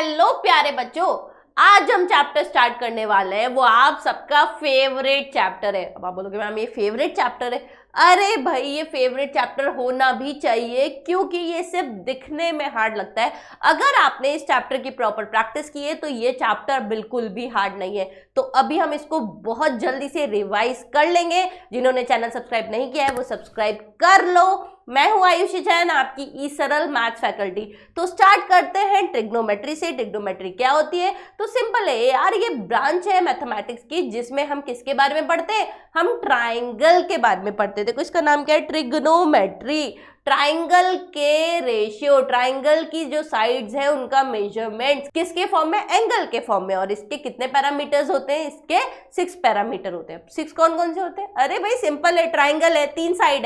Hello प्यारे बच्चों, आज हम चैप्टर स्टार्ट करने वाले हैं। वो आप सबका फेवरेट चैप्टर है। अब आप बोलोगे मैम ये फेवरेट चैप्टर है। अरे भाई ये फेवरेट चैप्टर होना भी चाहिए क्योंकि ये सिर्फ दिखने में हार्ड लगता है। अगर आपने इस चैप्टर की प्रॉपर प्रैक्टिस की है तो ये चैप्टर बिल्कुल भी हार्ड नहीं है। तो अभी हम इसको बहुत जल्दी से रिवाइज कर लेंगे। जिन्होंने चैनल सब्सक्राइब नहीं किया है वो सब्सक्राइब कर लो। मैं हूं आयुषी जैन, आपकी ई सरल मैथ्स फैकल्टी। तो स्टार्ट करते हैं ट्रिग्नोमेट्री से। ट्रिग्नोमेट्री क्या होती है? तो सिंपल है यार, ये ब्रांच है मैथमेटिक्स की जिसमें हम किसके बारे में पढ़ते हैं? हम ट्राइंगल के बारे में पढ़ते थे। देखो इसका नाम क्या है? ट्रिग्नोमेट्री। ट्राइंगल के रेशियो, ट्राइंगल की जो साइड्स है उनका मेजरमेंट किसके फॉर्म में? एंगल के फॉर्म में। और इसके कितने पैरामीटर्स होते हैं? इसके 6 पैरामीटर होते हैं। 6 कौन कौन से होते हैं? अरे भाई सिंपल है, ट्राइंगल है, 3 साइड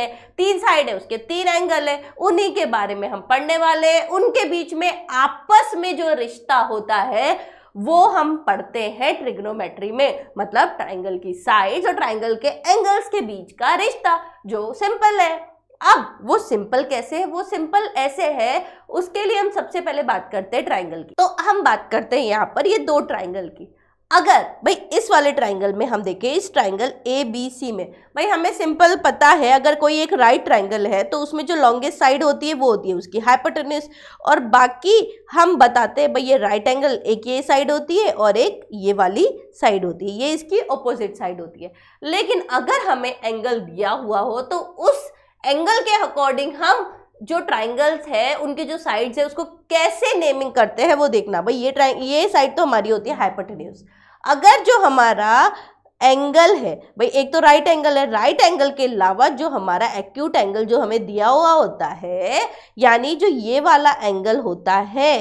है, उसके 3 एंगल है, उन्हीं के बारे में हम पढ़ने वाले हैं। उनके बीच में आपस में जो रिश्ता होता है वो हम पढ़ते हैं ट्रिग्नोमेट्री में। मतलब ट्राइंगल की साइड्स और ट्राइंगल के एंगल्स के बीच का रिश्ता जो सिंपल है। अब वो सिंपल कैसे है? वो सिंपल ऐसे है, उसके लिए हम सबसे पहले बात करते हैं ट्राइंगल की। तो हम बात करते हैं यहाँ पर ये 2 ट्राइंगल की। अगर भाई इस वाले ट्राइंगल में हम देखें, इस ट्राइंगल ए बी सी में, भाई हमें सिंपल पता है अगर कोई एक राइट ट्राइंगल है तो उसमें जो लॉन्गेस्ट साइड होती है वो होती है उसकी हाइपोटेन्यूज। और बाकी हम बताते हैं भाई ये राइट एंगल, एक ये साइड होती है और एक ये वाली साइड होती है, ये इसकी ऑपोजिट साइड होती है। लेकिन अगर हमें एंगल दिया हुआ हो तो उस एंगल के अकॉर्डिंग हम जो ट्राइंगल्स है उनके जो साइड्स है उसको कैसे नेमिंग करते हैं वो देखना। भाई ये साइड तो हमारी होती है हाइपोटेन्यूज। अगर जो हमारा एंगल है, भाई एक तो राइट एंगल है, राइट एंगल के अलावा जो हमारा एक्यूट एंगल जो हमें दिया हुआ होता है, यानी जो ये वाला एंगल होता है,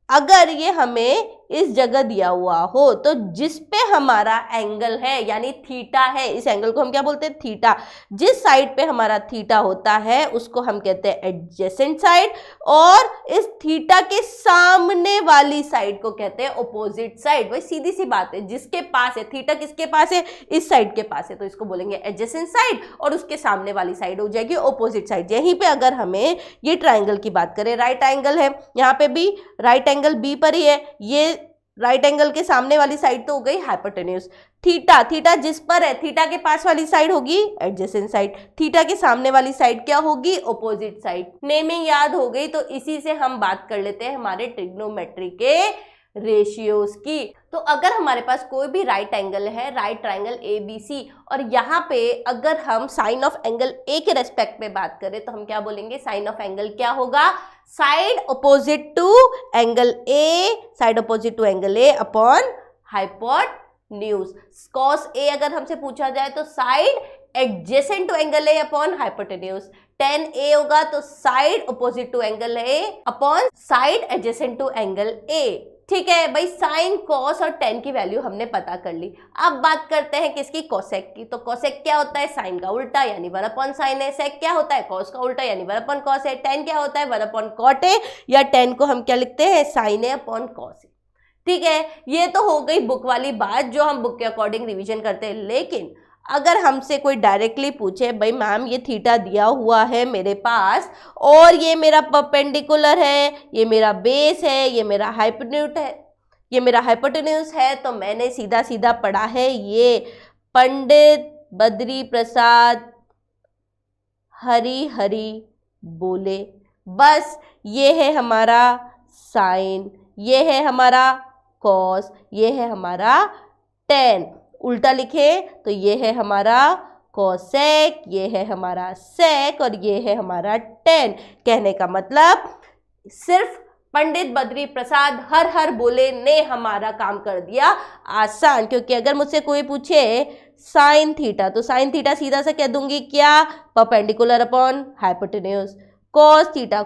अगर ये हमें इस जगह दिया हुआ हो तो जिस पे हमारा एंगल है यानी थीटा है, इस एंगल को हम क्या बोलते हैं? थीटा। जिस साइड पे हमारा थीटा होता है उसको हम कहते हैं एडजेसेंट साइड, और इस थीटा के सामने वाली साइड को कहते हैं ऑपोजिट साइड। वही सीधी सी बात है, जिसके पास है थीटा, किसके पास है? इस साइड के पास है, तो इसको बोलेंगे एडजेसेंट साइड, और उसके सामने वाली साइड हो जाएगी ऑपोजिट साइड। यहीं पे अगर हमें ये ट्राइंगल की बात करें, राइट एंगल है, यहाँ पे भी राइट एंगल बी पर ही है, ये राइट एंगल के सामने वाली साइड तो हो गई हाइपोटेन्यूज। थीटा जिस पर है, थीटा के पास वाली साइड होगी एडजेसेंट साइड, थीटा के सामने वाली साइड क्या होगी? Opposite side. नेमिंग याद हो गई, तो इसी से हम बात कर लेते हैं हमारे ट्रिग्नोमेट्री के रेशियोज की। तो अगर हमारे पास कोई भी राइट एंगल है, right triangle A B C, और यहाँ पे अगर हम साइन ऑफ एंगल ए के रेस्पेक्ट में बात करें तो हम क्या बोलेंगे? साइन ऑफ एंगल क्या होगा? Side opposite to angle A, side opposite to angle A upon hypotenuse. Cos A अगर हमसे पूछा जाए तो side adjacent to angle A upon hypotenuse. tan A होगा तो side opposite to angle A upon side adjacent to angle A. ठीक है भाई, साइन, कॉस और tan की वैल्यू हमने पता कर ली। अब बात करते हैं किसकी? कोसेक की। तो कोसेक क्या होता है? साइन का उल्टा यानी 1 अपॉन साइन है। सेक क्या होता है? कॉस का उल्टा यानी 1 अपॉन कॉस है। tan क्या होता है? 1 अपॉन कॉट है, या tan को हम क्या लिखते हैं? साइन है अपॉन कॉस है। ठीक है, ये तो हो गई बुक वाली बात जो हम बुक के अकॉर्डिंग रिविजन करते हैं। लेकिन अगर हमसे कोई डायरेक्टली पूछे, भाई मैम ये थीटा दिया हुआ है मेरे पास और ये मेरा परपेंडिकुलर है, ये मेरा बेस है, ये मेरा हाइपोटेन्यूज है, तो मैंने सीधा सीधा पढ़ा है ये पंडित बद्री प्रसाद हरी हरी बोले। बस ये है हमारा साइन, ये है हमारा कॉस, ये है हमारा tan। उल्टा लिखे तो ये है हमारा कोसेक, ये है हमारा सेक, और ये है हमारा tan। कहने का मतलब सिर्फ पंडित बद्री प्रसाद हर हर बोले ने हमारा काम कर दिया आसान। क्योंकि अगर मुझसे कोई पूछे साइन थीटा तो साइन थीटा सीधा सा कह दूंगी क्या? Perpendicular upon hypotenuse. Cos theta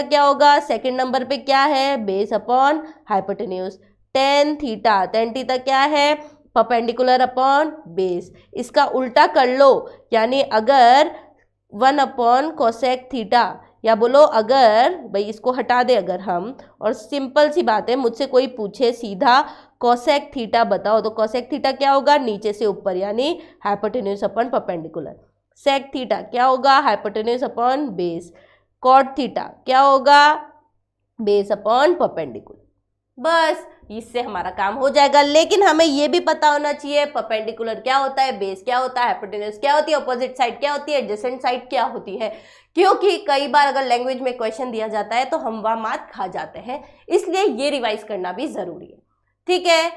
क्या होगा? सेकंड नंबर पे क्या है? Base upon hypotenuse. tan theta क्या है? Perpendicular upon base. इसका उल्टा कर लो, यानी अगर 1 अपॉन कोसेक थीटा, या बोलो अगर भाई इसको हटा दे अगर हम, और सिंपल सी बात है मुझसे कोई पूछे सीधा कोसेक थीटा बताओ, तो कोसेक थीटा क्या होगा? नीचे से ऊपर यानी hypotenuse upon perpendicular. Sec theta क्या होगा? Hypotenuse upon base. Cot theta क्या होगा? Base upon perpendicular. बस इससे हमारा काम हो जाएगा। लेकिन हमें ये भी पता होना चाहिए परपेंडिकुलर क्या होता है, बेस क्या होता है, हाइपोटेन्यूज क्या होती है, अपोजिट साइड क्या होती है, एडजेसेंट साइड क्या होती है, क्योंकि कई बार अगर लैंग्वेज में क्वेश्चन दिया जाता है तो हम वह मात खा जाते हैं, इसलिए ये रिवाइज करना भी जरूरी है। ठीक है,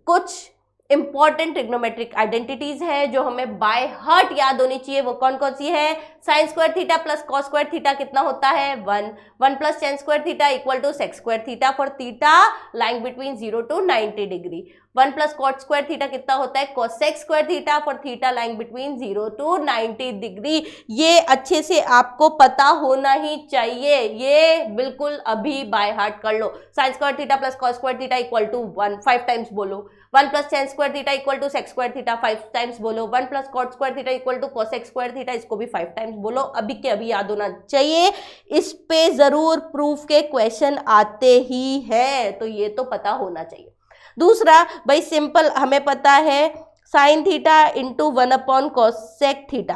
कुछ इंपॉर्टेंट ट्रिग्नोमेट्रिक आइडेंटिटीज है जो हमें बाय हार्ट याद होनी चाहिए। वो कौन कौन सी है? Sine square theta plus cos square theta कितना होता है? 1 1 plus tan square theta equal to sec square theta for theta lying between 0 to 90 degree. 1 plus cot square theta कितना होता है? Cosec square theta for theta lying between 0 to 90 degree. ये अच्छे से आपको पता होना ही चाहिए, ये बिल्कुल अभी बाय हार्ट कर लो। Sine square theta plus cos square theta equal to 1 5 times बोलो। 1 plus tan square theta equal to sec square theta 5 times बोलो। 1 plus cot square theta equal to cosec square theta, इसको भी 5 times बोलो। अभी के अभी याद होना चाहिए। इस पे जरूर प्रूफ के क्वेश्चन आते ही हैं, तो ये तो पता होना चाहिए। दूसरा भाई सिंपल हमें पता है sine theta into 1 upon cosec theta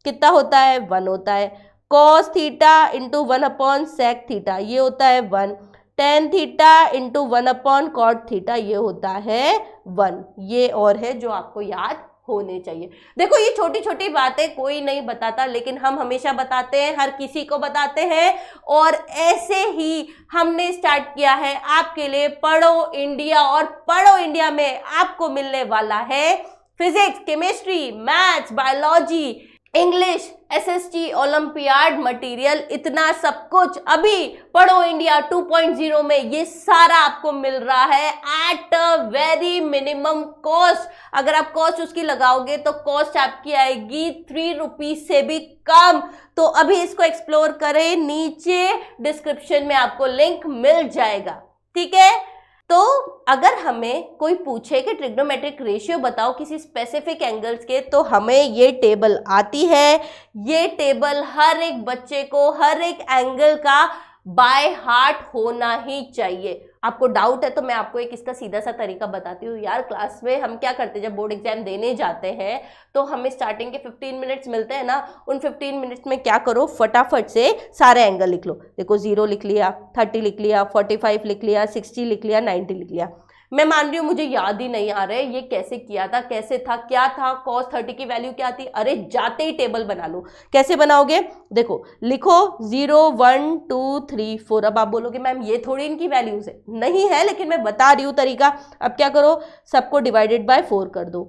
कितना होता है? 1 होता है। Cos theta into 1 upon sec theta ये होता है 1। Tan theta into 1 upon cot theta ये होता है 1। ये और है जो आपको याद होने चाहिए। देखो ये छोटी छोटी बातें कोई नहीं बताता, लेकिन हम हमेशा बताते हैं, हर किसी को बताते हैं, और ऐसे ही हमने स्टार्ट किया है आपके लिए पढ़ो इंडिया। और पढ़ो इंडिया में आपको मिलने वाला है physics, chemistry, maths, biology, English, SST, olympiad material, इतना सब कुछ अभी पढ़ो इंडिया 2.0 में ये सारा आपको मिल रहा है at a very minimum cost. अगर आप कॉस्ट उसकी लगाओगे तो कॉस्ट आपकी आएगी 3 रुपीज से भी कम। तो अभी इसको एक्सप्लोर करें, नीचे डिस्क्रिप्शन में आपको लिंक मिल जाएगा। ठीक है, तो अगर हमें कोई पूछे कि ट्रिग्नोमेट्रिक रेशियो बताओ किसी स्पेसिफिक एंगल्स के, तो हमें ये टेबल आती है। ये टेबल हर एक बच्चे को हर एक एंगल का बाय हार्ट होना ही चाहिए। आपको डाउट है तो मैं आपको एक इसका सीधा सा तरीका बताती हूँ यार। क्लास में हम क्या करते हैं, जब बोर्ड एग्जाम देने जाते हैं तो हमें स्टार्टिंग के 15 मिनट्स मिलते हैं ना, उन 15 मिनट्स में क्या करो, फटाफट से सारे एंगल लिख लो। देखो 0 लिख लिया, 30 लिख लिया, 45 लिख लिया, 60 लिख लिया, 90 लिख लिया। मैं मान रही हूँ मुझे याद ही नहीं आ रहा है ये कैसे किया था, कैसे था, क्या था, cos 30 की वैल्यू क्या थी। अरे जाते ही टेबल बना लो। कैसे बनाओगे? देखो लिखो 0 1 2 3 4। अब आप बोलोगे मैम ये थोड़ी इनकी वैल्यूज है, नहीं है, लेकिन मैं बता रही हूँ तरीका। अब क्या करो, सबको डिवाइडेड बाय 4 कर दो।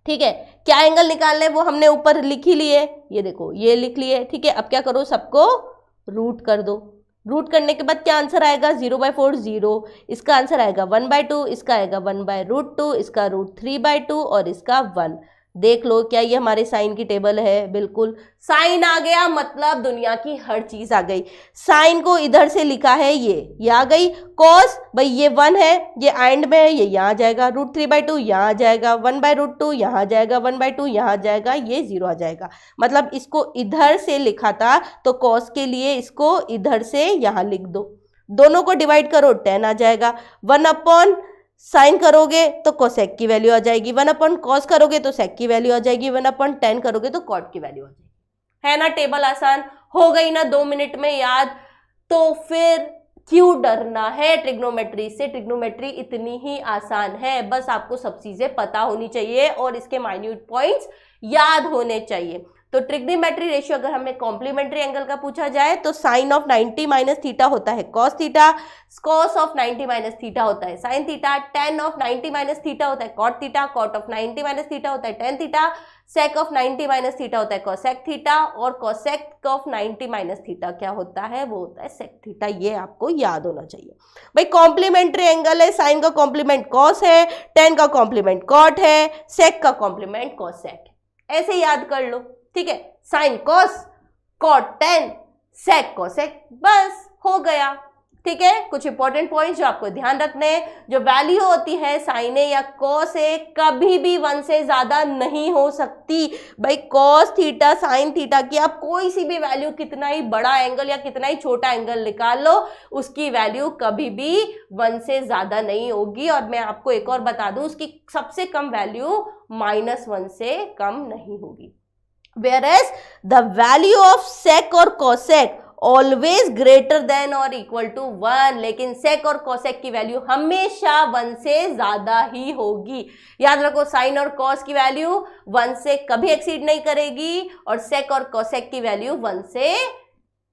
ठीक है, क्या एंगल निकालने वो हमने ऊपर लिख ही लिए, ये देखो ये लिख लिए। ठीक है, अब क्या करो, सबको रूट कर दो। रूट करने के बाद क्या आंसर आएगा? 0/4 0। इसका आंसर आएगा 1/2, इसका आएगा 1/√2, इसका √3/2 और इसका 1। देख लो क्या ये हमारे साइन की टेबल है? बिल्कुल साइन आ गया, मतलब दुनिया की हर चीज आ गई। साइन को इधर से लिखा है, ये आ गई। कॉस भाई ये 1 है, ये एंड में है, ये यहाँ आ जाएगा। √3/2 यहाँ आ जाएगा, 1/√2 यहाँ आ जाएगा, 1/2 यहाँ आ जाएगा, ये 0 आ जाएगा। मतलब इसको इधर से लिखा था तो कॉस के लिए इसको इधर से यहाँ लिख दो। दोनों को डिवाइड करो, 10 आ जाएगा। 1 अपॉन साइन करोगे तो कोसेक की वैल्यू आ जाएगी, 1 अपॉन कॉस करोगे तो सेक की वैल्यू आ जाएगी, 1 अपॉन 10 करोगे तो कॉट की वैल्यू आ जाएगी। है ना टेबल आसान? हो गई ना 2 मिनट में याद? तो फिर क्यों डरना है ट्रिग्नोमेट्री से? ट्रिग्नोमेट्री इतनी ही आसान है, बस आपको सब चीजें पता होनी चाहिए और इसके माइन्यूट पॉइंट्स याद होने चाहिए। तो ट्रिग्नोमेट्री रेशियो अगर हमें कॉम्प्लीमेंट्री एंगल का पूछा जाए तो साइन ऑफ 90 माइनस थीटा होता है cos theta, cos of 90 minus theta होता है sine theta, tan of 90 minus theta होता है cot theta, cot of 90 minus theta होता है tan theta, sec of 90 minus theta होता है कोसेक थीटा, और कोसेक ऑफ 90 माइनस थीटा क्या होता है? वो होता है सेक थीटा। ये आपको याद होना चाहिए भाई। कॉम्प्लीमेंट्री एंगल है, साइन का कॉम्प्लीमेंट कॉस है, टेन का कॉम्प्लीमेंट कॉट है, सेक का कॉम्प्लीमेंट कोसेक है। ऐसे याद कर लो। ठीक है, sine cos, cot tan, sec cosec, बस हो गया। ठीक है, कुछ इंपॉर्टेंट पॉइंट्स जो आपको ध्यान रखने हैं। जो वैल्यू होती है साइन ए या कॉस ए कभी भी 1 से ज्यादा नहीं हो सकती भाई। कॉस थीटा साइन थीटा की आप कोई सी भी वैल्यू, कितना ही बड़ा एंगल या कितना ही छोटा एंगल निकाल लो, उसकी वैल्यू कभी भी 1 से ज्यादा नहीं होगी। और मैं आपको एक और बता दूं, उसकी सबसे कम वैल्यू -1 से कम नहीं होगी। Whereas the value of sec or cosec always greater than और इक्वल टू 1, लेकिन सेक और कोसेक की वैल्यू हमेशा 1 से ज्यादा ही होगी। याद रखो, साइन और कॉस की वैल्यू 1 से कभी एक्सीड नहीं करेगी और सेक और कोसेक की वैल्यू 1 से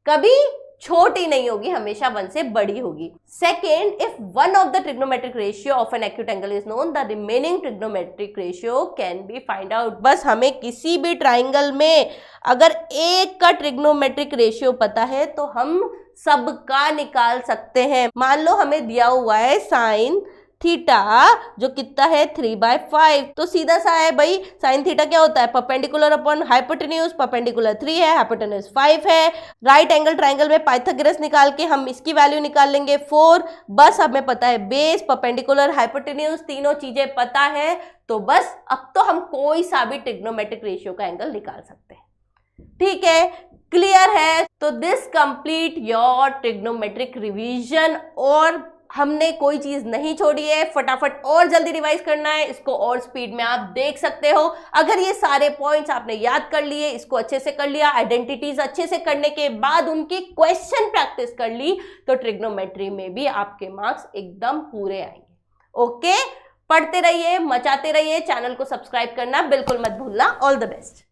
कभी छोटी नहीं होगी, हमेशा 1 से बड़ी होगी। Second, if one of the trigonometric ratio of an acute angle is known, the remaining trigonometric ratio can be find out. बस हमें किसी भी ट्राइंगल में अगर एक का ट्रिग्नोमेट्रिक रेशियो पता है तो हम सबका निकाल सकते हैं। मान लो हमें दिया हुआ है साइन थीटा जो कितना है 3/5, तो सीधा सा है भाई, साइन थीटा क्या होता है, परपेंडिकुलर अपॉन हाइपोटेन्यूज, परपेंडिकुलर 3 है, हाइपोटेन्यूज 5 है। राइट एंगल ट्राइंगल में पाइथागोरस निकाल के हम इसकी वैल्यू निकाल लेंगे 4। बस हमें पता है बेस, परपेंडिकुलर, हाइपोटेन्यूज, तीनों चीजें पता है, तो बस अब तो हम कोई सा भी ट्रिग्नोमेट्रिक रेशियो का एंगल निकाल सकते हैं। ठीक है, क्लियर है? तो this complete your trigonometric revision, और हमने कोई चीज नहीं छोड़ी है, फटाफट और जल्दी रिवाइज करना है, इसको और स्पीड में आप देख सकते हो। अगर ये सारे पॉइंट्स आपने याद कर लिए, इसको अच्छे से कर लिया, आइडेंटिटीज अच्छे से करने के बाद उनकी क्वेश्चन प्रैक्टिस कर ली, तो ट्रिग्नोमेट्री में भी आपके मार्क्स एकदम पूरे आएंगे। ओके, पढ़ते रहिए, मचाते रहिए, चैनल को सब्सक्राइब करना बिल्कुल मत भूलना। All the best.